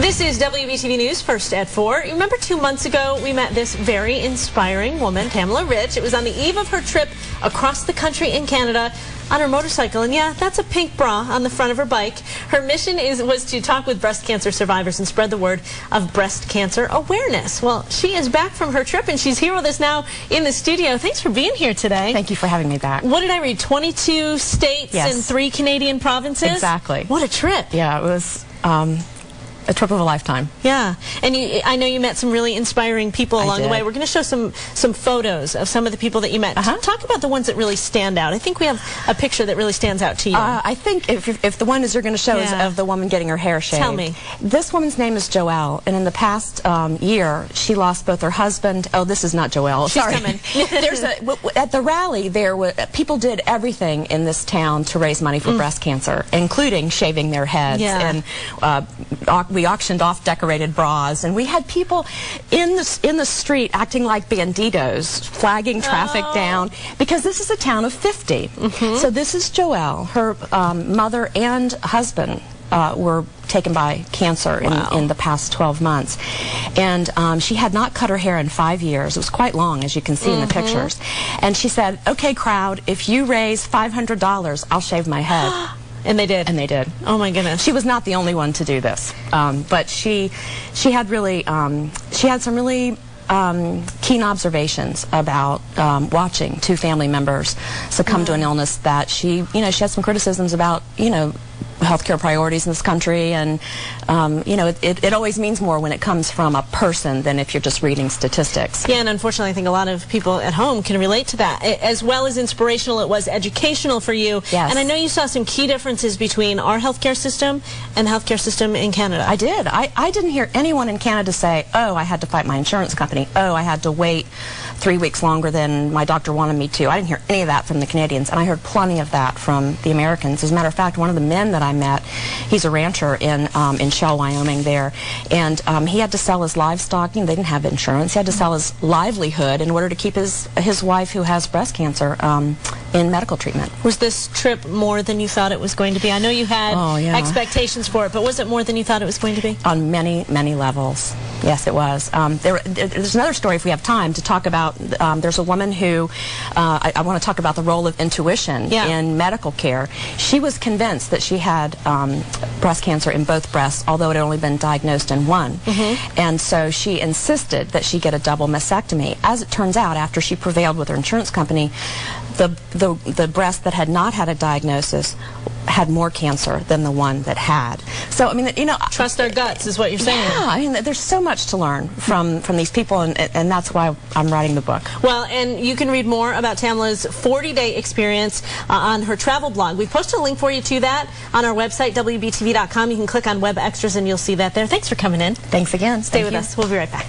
This is WBTV News, first at 4. Remember 2 months ago, we met this very inspiring woman, Tamela Rich. It was on the eve of her trip across the country in Canada on her motorcycle. And yeah, that's a pink bra on the front of her bike. Her mission was to talk with breast cancer survivors and spread the word of breast cancer awareness. Well, she is back from her trip and she's here with us now in the studio. Thanks for being here today. Thank you for having me back. What did I read? 22 states and 3 Canadian provinces? Exactly. What a trip. Yeah, it was a trip of a lifetime. Yeah, and I know you met some really inspiring people along the way. We're going to show some photos of some of the people that you met. Talk about the ones that really stand out. I think we have a picture that really stands out to you. I think if the one you're going to show is of the woman getting her hair shaved. Tell me. This woman's name is Joelle, and in the past year, she lost both her husband. Oh, this is not Joelle. She's Sorry. coming. At the rally, people did everything in this town to raise money for breast cancer, including shaving their heads and we auctioned off decorated bras, and we had people in the street acting like banditos, flagging traffic down, because this is a town of 50. So this is Joelle. Her mother and husband were taken by cancer in the past 12 months. And she had not cut her hair in 5 years. It was quite long, as you can see in the pictures. And she said, "Okay, crowd, if you raise $500, I'll shave my head." And they did. And they did. Oh my goodness. She was not the only one to do this, but she had really she had some really keen observations about watching 2 family members succumb to an illness that she had some criticisms about healthcare priorities in this country, and it always means more when it comes from a person than if you're just reading statistics. Yeah, and unfortunately I think a lot of people at home can relate to that. As well as inspirational, it was educational for you. Yes. And I know you saw some key differences between our healthcare system and the healthcare system in Canada. I did. I didn't hear anyone in Canada say, "Oh, I had to fight my insurance company. Oh, I had to wait 3 weeks longer than my doctor wanted me to." I didn't hear any of that from the Canadians, and I heard plenty of that from the Americans. As a matter of fact, one of the men that I met, he's a rancher in Shell, Wyoming there, and he had to sell his livestock. They didn't have insurance. He had to sell his livelihood in order to keep his wife, who has breast cancer, in medical treatment. Was this trip more than you thought it was going to be? I know you had expectations for it, but was it more than you thought it was going to be? On many, many levels. Yes, it was. There's another story, if we have time, to talk about. There's a woman who, I want to talk about the role of intuition in medical care. She was convinced that she had breast cancer in both breasts, although it had only been diagnosed in one. And so she insisted that she get a double mastectomy. As it turns out, after she prevailed with her insurance company, the breast that had not had a diagnosis had more cancer than the one that had. So, I mean, trust our guts is what you're saying. Yeah, I mean, there's so much to learn from these people, and that's why I'm writing the book. Well, and you can read more about Tamela's 40-day experience on her travel blog. We've posted a link for you to that on our website, WBTV.com. You can click on Web Extras and you'll see that there. Thanks for coming in. Thanks again. Stay with us. We'll be right back.